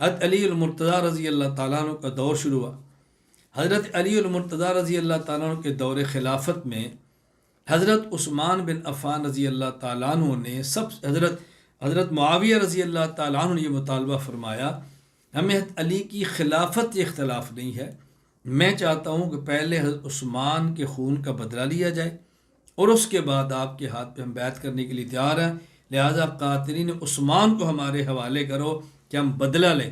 حضرت علی المرتضیٰ رضی اللہ تعالیٰ عنہ کا دور شروع ہوا۔ حضرت علی المرتضیٰ رضی اللہ تعالیٰ عنہ کے دور خلافت میں حضرت عثمان بن عفان رضی اللہ تعالیٰ عنہ نے حضرت معاویہ رضی اللہ تعالیٰ عنہ نے یہ مطالبہ فرمایا، ہمیں حضرت علی کی خلافت سے اختلاف نہیں ہے، میں چاہتا ہوں کہ پہلے حضرت عثمان کے خون کا بدلہ لیا جائے اور اس کے بعد آپ کے ہاتھ پہ ہم بیعت کرنے کے لیے تیار ہیں، لہٰذا قاتلین عثمان کو ہمارے حوالے کرو کہ ہم بدلہ لیں۔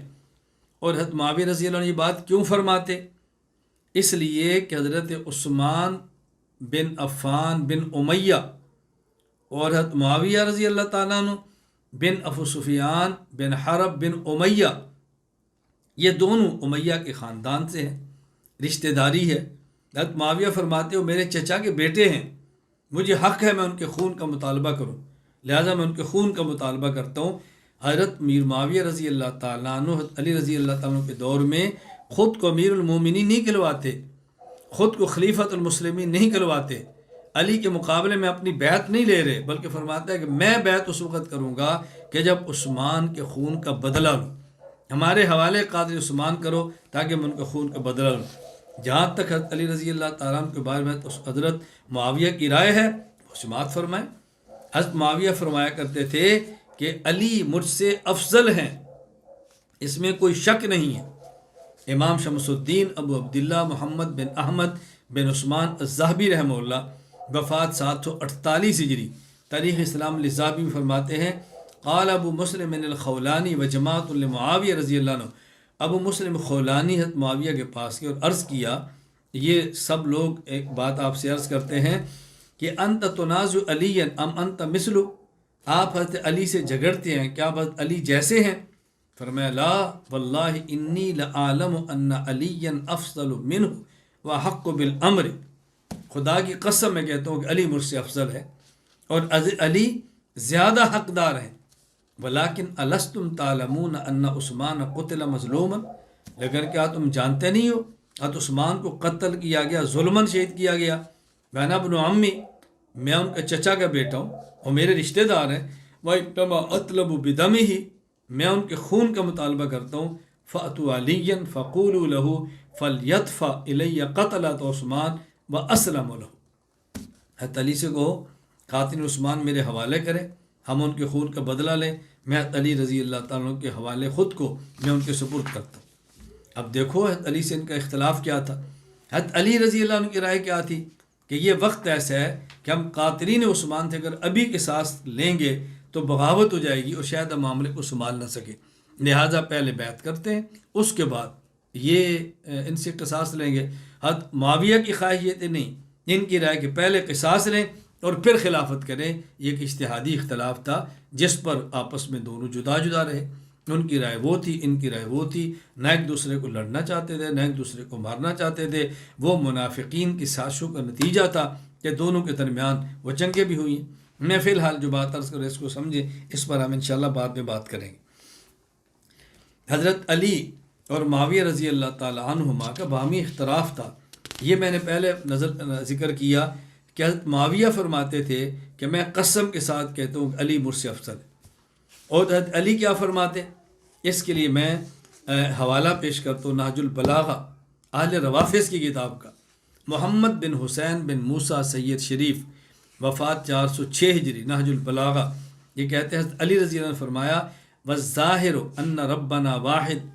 اور حضرت معاویہ رضی اللہ عنہ یہ بات کیوں فرماتے؟ اس لیے کہ حضرت عثمان بن عفان بن امیہ اور حضرت معاویہ رضی اللہ تعالیٰ عنہ بن ابو سفیان بن حرب بن امیہ، یہ دونوں امیہ کے خاندان سے ہیں، رشتہ داری ہے۔ حضرت معاویہ فرماتے ہو میرے چچا کے بیٹے ہیں، مجھے حق ہے میں ان کے خون کا مطالبہ کروں، لہٰذا میں ان کے خون کا مطالبہ کرتا ہوں۔ حضرت میر معاویہ رضی اللہ تعالیٰ عنہ حضرت علی رضی اللہ تعالیٰ عنہ کے دور میں خود کو امیر المومنین نہیں کہلواتے، خود کو خلیفۃ المسلمین نہیں کہلواتے، علی کے مقابلے میں اپنی بیعت نہیں لے رہے، بلکہ فرماتا ہے کہ میں بیعت اس وقت کروں گا کہ جب عثمان کے خون کا بدلہ لوں، ہمارے حوالے قاتل عثمان کرو تاکہ میں ان کے خون کا بدلہ لوں۔ جہاں تک حضرت علی رضی اللہ تعالیٰ عنہ کے بارے میں حضرت معاویہ کی رائے ہے وہ سماعت فرمائیں۔ حضرت معاویہ فرمایا کرتے تھے کہ علی مجھ سے افضل ہیں، اس میں کوئی شک نہیں ہے۔ امام شمس الدین ابو عبداللہ محمد بن احمد بن عثمان الذہبی رحمہ اللہ، وفات 748 ہجری، تاریخ اسلام الذہبی میں فرماتے ہیں، قال ابو مسلم الخولانی و جماعت لمعاویہ رضی اللہ عنہ، ابو مسلم خولانی حضرت معاویہ کے پاس گئے اور عرض کیا، یہ سب لوگ ایک بات آپ سے عرض کرتے ہیں کہ انت تنازع علی ام انت مثلو، آپ حضرت علی سے جھگڑتے ہیں، کیا آپ حضرت علی جیسے ہیں؟ فرمایا لا واللہ انی لعالم ان علی افضل منہ وحق بالامر، خدا کی قسم میں کہتا ہوں کہ علی مجھ سے افضل ہے اور علی زیادہ حقدار ہیں۔ ولیکن الستم تعلمون ان عثمان قتل مظلوما، لیکن کیا تم جانتے نہیں ہو حضرت عثمان کو قتل کیا گیا، ظلماً شہید کیا گیا، وانا ابن عمی، میں ان کے چچا کا بیٹا ہوں اور میرے رشتہ دار ہیں، وانما اطلب بدمہ، میں ان کے خون کا مطالبہ کرتا ہوں، فاتوا علی فقولوا له فلیدفع الی قتلۃ عثمان واسلم له، حضرت علی سے کہو قاتل عثمان میرے حوالے کرے، ہم ان کے خون کا بدلہ لیں، میں حضرت علی رضی اللہ تعالیٰ عنہ کے حوالے خود کو میں ان کے سپرد کرتا ہوں۔ اب دیکھو حضرت علی سے ان کا اختلاف کیا تھا۔ حضرت علی رضی اللہ عنہ کی رائے کیا تھی کہ یہ وقت ایسا ہے کہ ہم قاتلین عثمان سے اگر ابھی قصاص لیں گے تو بغاوت ہو جائے گی اور شاید ہم معاملے کو سنبھال نہ سکے، لہٰذا پہلے بیعت کرتے ہیں، اس کے بعد یہ ان سے قصاص لیں گے۔ حضرت معاویہ کی خواہش یہ تھی نہیں، ان کی رائے کہ پہلے قصاص لیں اور پھر خلافت کریں، یہ ایک اجتہادی اختلاف تھا جس پر آپس میں دونوں جدا جدا رہے، ان کی رائے وہ تھی، ان کی رائے وہ تھی، نہ ایک دوسرے کو لڑنا چاہتے تھے نہ ایک دوسرے کو مارنا چاہتے تھے، وہ منافقین کی سازشوں کا نتیجہ تھا کہ دونوں کے درمیان وہ جنگیں بھی ہوئی ہیں۔ میں فی الحال جو بات عرض کروں اس کو سمجھیں، اس پر ہم انشاءاللہ بعد میں بات کریں گے۔ حضرت علی اور معاویہ رضی اللہ تعالی عنہما کا باہمی اختلاف تھا، یہ میں نے پہلے ذکر کیا کہ حضرت معاویہ فرماتے تھے کہ میں قسم کے ساتھ کہتا ہوں کہ علی مجھ سے افضل ہے، اور حضرت علی کیا فرماتے، اس کے لیے میں حوالہ پیش کرتا ہوں نہج البلاغہ اہل روافظ کی کتاب کا، محمد بن حسین بن موسیٰ سید شریف، وفات 406 ہجری، نہج البلاغہ، یہ کہتے ہیں حضرت علی رضی اللہ عنہ نے فرمایا والظاہر ان ربنا واحد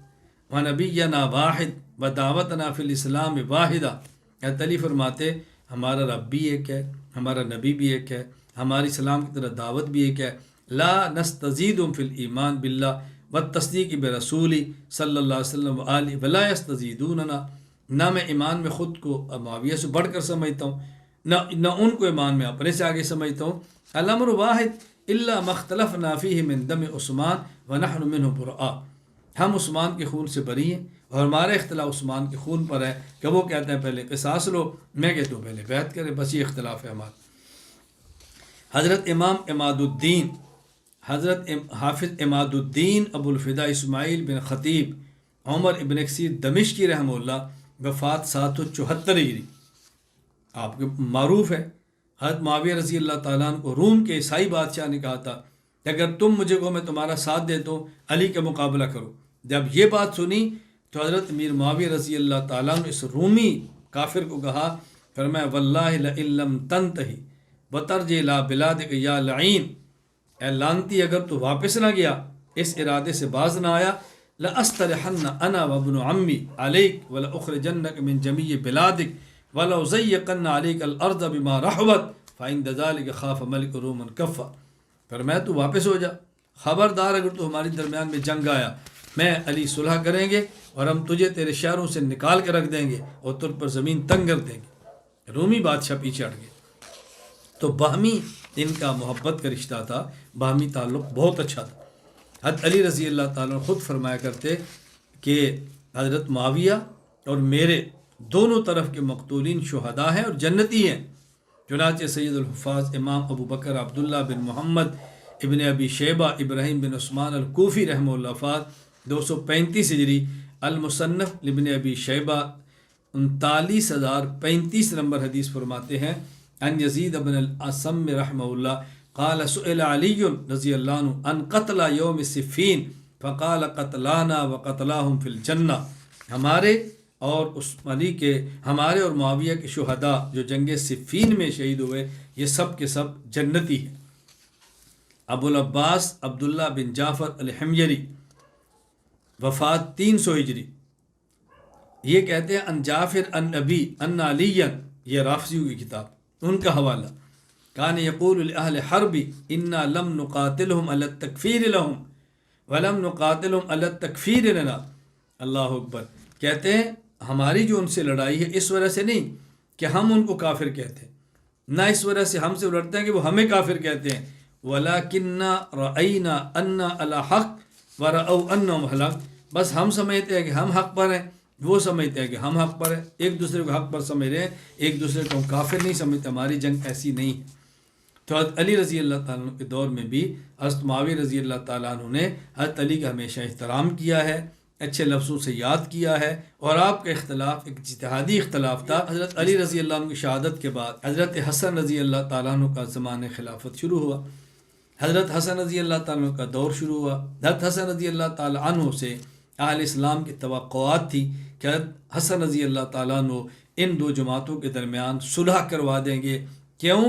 ونبینا واحد ودعوتنا فی الاسلام واحدہ، حضرت علی فرماتے ہمارا رب بھی ایک ہے، ہمارا نبی بھی ایک ہے، ہماری اسلام کی طرح دعوت بھی ایک ہے، لا نستزید فی الایمان باللہ والتصدیق برسولی صلی اللہ علیہ وسلم وآلہ ولا یستزیدوننا، نہ میں ایمان میں خود کو معاویہ سے بڑھ کر سمجھتا ہوں، نہ ان کو ایمان میں اپنے سے آگے سمجھتا ہوں، الامر واحد الا ما اختلفنا فیہ من دم عثمان ونحن منہ براء، ہم عثمان کے خون سے بری ہیں اور ہمارا اختلاف عثمان کے خون پر ہے کہ وہ کہتے ہیں پہلے قصاص لو، میں کہتا ہوں پہلے بیعت کریں، بس یہ اختلاف ہے ہمارا۔ حضرت امام عماد الدین، حضرت حافظ عماد الدین ابو الفدا اسماعیل بن خطیب عمر ابن کثیر دمشقی رحمہ اللہ، وفات 774 ہجری، آپ کے معروف ہے، حضرت معاویہ رضی اللہ تعالیٰ عنہ کو روم کے عیسائی بادشاہ نے کہا تھا کہ اگر تم مجھے کہو میں تمہارا ساتھ دیتا ہوں علی کا مقابلہ کرو، جب یہ بات سنی تو حضرت امیر معاویہ رضی اللہ تعالیٰ نے اس رومی کافر کو کہا، فرمایا واللہ لئن لم تنتہی وترجع الی بلادک یا لعین، اے لعنتی اگر تو واپس نہ گیا، اس ارادے سے باز نہ آیا، لأسترحن انا وابن عمی علیک ولأخرجنک من جمیع بلادک ولأضیقن علیک الارض بما رحبت فعند ذلک خاف ملک رومن کفا۔ فرمایا تو واپس ہو جا، خبردار اگر تو ہماری درمیان میں جنگ آیا، میں علی صلح کریں گے اور ہم تجھے تیرے شہروں سے نکال کے رکھ دیں گے اور تر پر زمین تنگ کر دیں گے۔ رومی بادشاہ پیچھے ہٹ گئے۔ تو باہمی ان کا محبت کا رشتہ تھا، باہمی تعلق بہت اچھا تھا۔ حضرت علی رضی اللہ تعالیٰ خود فرمایا کرتے کہ حضرت معاویہ اور میرے دونوں طرف کے مقتولین شہداء ہیں اور جنتی ہیں۔ چنانچہ سید الحفاظ امام ابو بکر عبداللہ بن محمد ابن ابی شیبہ ابراہیم بن عثمان الکوفی رحمہ اللہ فات 235 ہجری، المصنف لابن ابی شیبہ 39,035 نمبر حدیث فرماتے ہیں، ان یزید بن الاسم رحمہ اللہ قال سئل علی رضی اللہ عنہ ان قتل یوم صفین فقال قتلانا وقتلاہم فی الجنہ، ہمارے اور معاویہ کے شہداء جو جنگ صفین میں شہید ہوئے یہ سب کے سب جنتی ہیں۔ ابو العباس عبداللہ بن جعفر الحمیری وفات 300 ہجری، یہ کہتے ہیں ان جعفر ان ابی ان علی، یہ رافضیوں کی کتاب، ان کا حوالہ، کان یقول لأہل حرب انا لم نقاتلہم علی التکفیر لہم ولم نقاتلہم علی التکفیر لنا۔ اللہ اکبر، کہتے ہیں ہماری جو ان سے لڑائی ہے اس وجہ سے نہیں کہ ہم ان کو کافر کہتے ہیں، نہ اس وجہ سے ہم سے لڑتے ہیں کہ وہ ہمیں کافر کہتے ہیں، وَلَكِنَّا رَأَيْنَا أَنَّا عَلَى حَقٍ وَرَأَوْا أَنَّهُمْ حَلَقٍ، بس ہم سمجھتے ہیں کہ ہم حق پر ہیں، وہ سمجھتے ہیں کہ ہم حق پر ہیں، ایک دوسرے کو حق پر سمجھ رہے ہیں، ایک دوسرے کو ہم کافر نہیں سمجھتے، ہماری جنگ ایسی نہیں ہے۔ تو حضرت علی رضی اللہ تعالیٰ عنہ کے دور میں بھی حضرت معاویہ رضی اللہ تعالیٰ عنہ نے حضرت علی کا ہمیشہ احترام کیا ہے، اچھے لفظوں سے یاد کیا ہے، اور آپ کا اختلاف ایک اجتہادی اختلاف تھا۔ حضرت علی رضی اللہ عنہ کی شہادت کے بعد حضرت حسن رضی اللہ تعالیٰ عنہ کا زمانہ خلافت شروع ہوا، حضرت حسن رضی اللہ تعالیٰ عنہ کا دور شروع ہوا۔ حضرت حسن رضی اللہ تعالیٰ عنہ سے اہل اسلام کی توقعات تھی کہ حضرت حسن رضی اللہ تعالیٰ عنہ ان دو جماعتوں کے درمیان صلح کروا دیں گے۔ کیوں؟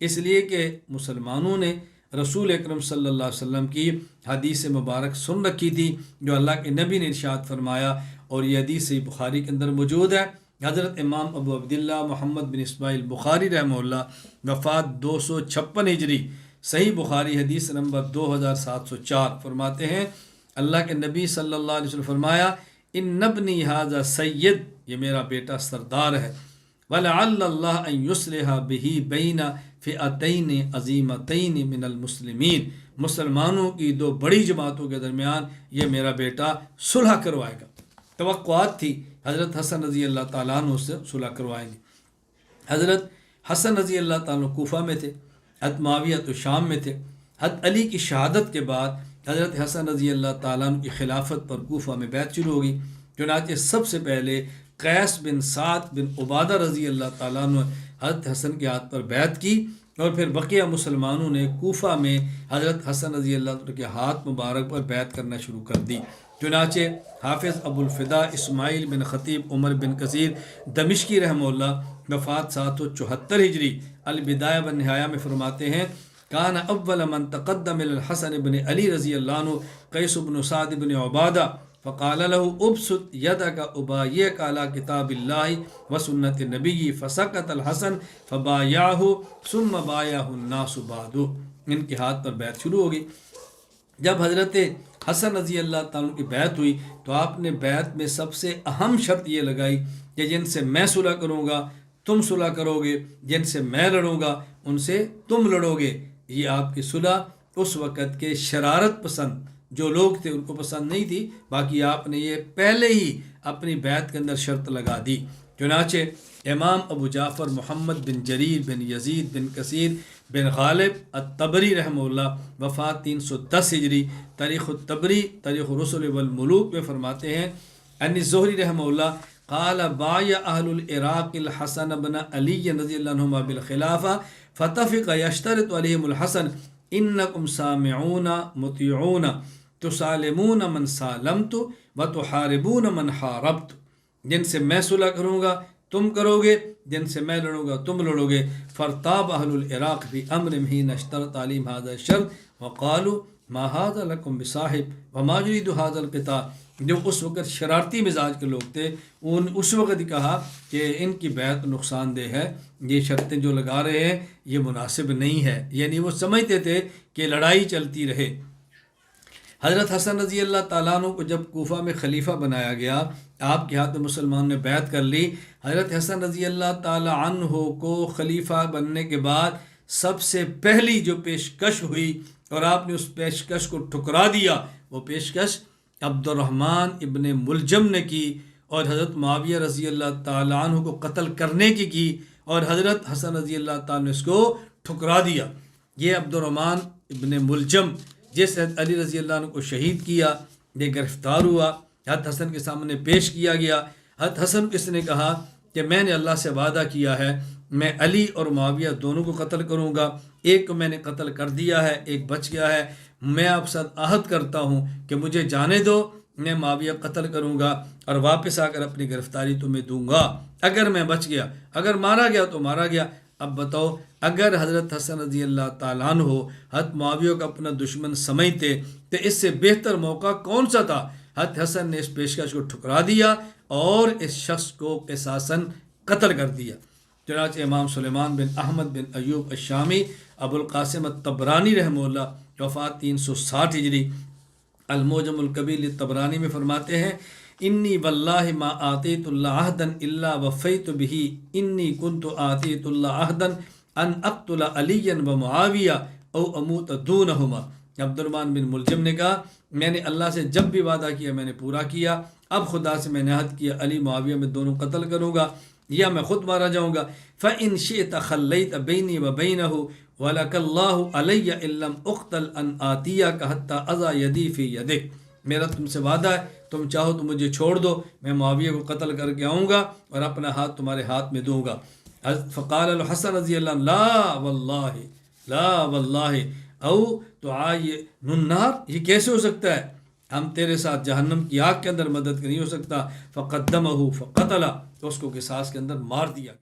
اس لیے کہ مسلمانوں نے رسول اکرم صلی اللہ علیہ وسلم کی حدیث مبارک سن رکھی تھی جو اللہ کے نبی نے ارشاد فرمایا، اور یہ حدیث بخاری کے اندر موجود ہے۔ حضرت امام ابو عبداللہ محمد بن اسماعیل بخاری رحمہ اللہ وفات 256 ہجری، صحیح بخاری حدیث نمبر 2704 فرماتے ہیں، اللہ کے نبی صلی اللہ علیہ وسلم فرمایا ان ابنی ھذا سید، یہ میرا بیٹا سردار ہے، وَلَعَلَّ اللَّهَ أَن يُصْلِحَ بِهِ بَيْنَ فِئَتَيْنِ عَظِیمَتَيْنِ مِنَ الْمُسْلِمِین، مسلمانوں کی دو بڑی جماعتوں کے درمیان یہ میرا بیٹا صلح کروائے گا۔ توقعات تھی حضرت حسن رضی اللہ تعالیٰ عنہ سے صلح کروائیں گے۔ حضرت حسن رضی اللہ تعالیٰ عنہ کوفہ میں تھے، حضرت معاویہ تو شام میں تھے۔ حضرت علی کی شہادت کے بعد حضرت حسن رضی اللہ تعالیٰ عنہ کی خلافت پر کوفہ میں بیعت شروع ہو گئی۔ چنانچہ سب سے پہلے قیس بن سعد بن عبادہ رضی اللہ تعالیٰ عنہ حضرت حسن کے ہاتھ پر بیعت کی، اور پھر بقیہ مسلمانوں نے کوفہ میں حضرت حسن رضی اللہ عنہ کے ہاتھ مبارک پر بیعت کرنا شروع کر دی۔ چنانچہ حافظ ابو الفدا اسماعیل بن خطیب عمر بن کثیر دمشقی رحمہ اللہ وفات 774 ہجری، البدایہ والنہایہ میں فرماتے ہیں کان اول من تقدم الحسن بن علی رضی اللہ عنہ قیس بن سعد بن عبادہ فقال له ابسط يدك ابايعك على كتاب الله وسنة النبي فسكت الحسن فبايعه ثم بايعه الناس بعده، ان کے ہاتھ پر بیعت شروع ہو گئی۔ جب حضرت حسن رضی اللہ تعالیٰ کی بیعت ہوئی تو آپ نے بیعت میں سب سے اہم شرط یہ لگائی کہ جن سے میں صلح کروں گا تم صلح کرو گے، جن سے میں لڑوں گا ان سے تم لڑو گے۔ یہ آپ کی صلح اس وقت کے شرارت پسند جو لوگ تھے ان کو پسند نہیں تھی، باقی آپ نے یہ پہلے ہی اپنی بیعت کے اندر شرط لگا دی۔ چنانچہ امام ابو جعفر محمد بن جریر بن یزید بن کثیر بن غالب الطبری رحمہ اللہ وفات 310 ہجری، تاریخ الطبری تاریخ الرسل والملوک میں فرماتے ہیں ان زہری رحمہ اللہ قال بايع اہل العراق الحسن بن علی رضی اللہ عنہما بالخلافہ فتفق یشترط علیہم الحسن انکم سامعون مطیعون تسالمون من سالمت و تحاربون من حاربت، جن سے میں صلح کروں گا تم کرو گے، جن سے میں لڑوں گا تم لڑو گے۔ فرتاب اہل العراق فی امر حین اشترط تعلیم هذا الشرط وقالوا ما هذا لكم بصاحب وما يريد هذا القتال، جو اس وقت شرارتی مزاج کے لوگ تھے اس وقت ہی کہا کہ ان کی بیعت نقصان دہ ہے، یہ شرطیں جو لگا رہے ہیں یہ مناسب نہیں ہے، یعنی وہ سمجھتے تھے کہ لڑائی چلتی رہے۔ حضرت حسن رضی اللہ تعالیٰ عنہ کو جب کوفہ میں خلیفہ بنایا گیا، آپ کے ہاتھ میں مسلمان نے بیعت کر لی۔ حضرت حسن رضی اللہ تعالیٰ عنہ کو خلیفہ بننے کے بعد سب سے پہلی جو پیشکش ہوئی اور آپ نے اس پیشکش کو ٹھکرا دیا، وہ پیشکش عبد الرحمن ابن ملجم نے کی اور حضرت معاویہ رضی اللہ تعالیٰ عنہ کو قتل کرنے کی اور حضرت حسن رضی اللہ تعالیٰ نے اس کو ٹھکرا دیا۔ یہ عبد الرحمن ابن ملجم جس حضرت علی رضی اللہ عنہ کو شہید کیا، یہ گرفتار ہوا، حضرت حسن کے سامنے پیش کیا گیا۔ حضرت حسن اس نے کہا کہ میں نے اللہ سے وعدہ کیا ہے میں علی اور معاویہ دونوں کو قتل کروں گا، ایک کو میں نے قتل کر دیا ہے، ایک بچ گیا ہے، میں آپ ساتھ عہد کرتا ہوں کہ مجھے جانے دو، میں معاویہ قتل کروں گا اور واپس آ کر اپنی گرفتاری تمہیں دوں گا، اگر میں بچ گیا، اگر مارا گیا تو مارا گیا۔ اب بتاؤ، اگر حضرت حسن رضی اللہ تعالیٰ عنہ حضرت معاویہ کو اپنا دشمن سمجھتے تو اس سے بہتر موقع کون سا تھا؟ حضرت حسن نے اس پیشکش کو ٹھکرا دیا اور اس شخص کو قصاصاً قتل کر دیا۔ چنانچہ امام سلیمان بن احمد بن ایوب الشامی ابو القاسم الطبرانی رحمہ اللہ وفات 360 ہجری المعجم الکبیر الطبرانی میں فرماتے ہیں انی واللہ ما آتیت اللہ عہدا الا وفیت به انی کنت آتیت اللہ عہدا ان اقتل علی و معاویہ او اموت دونہما۔ عبد الرحمن بن ملجم نے کہا میں نے اللہ سے جب بھی وعدہ کیا میں نے پورا کیا، اب خدا سے میں نے عہد کیا علی معاویہ میں دونوں قتل کروں گا یا میں خود مارا جاؤں گا۔ فَإِن شِئْتَ خَلَّيْتَ بَيْنِي وَبَيْنَهُ وَلَكَ اللَّهُ عَلَيَّ إِن لَّمْ أُقْتَلْ أَنْ آتِيَكَ حَتَّى أَضَعَ يَدِي فِي يَدِكَ، میرا تم سے وعدہ ہے تم چاہو تو مجھے چھوڑ دو، میں معاویہ کو قتل کر کے آؤں گا اور اپنا ہاتھ تمہارے ہاتھ میں دوں گا۔ فقال الحسن رضی اللہ عنہ لا واللہ لا واللہ او تعاین النار، یہ کیسے ہو سکتا ہے، ہم تیرے ساتھ جہنم کی آگ کے اندر مدد نہیں ہو سکتا۔ فقدمہ فقتل، تو اس کو قصاص کے اندر مار دیا۔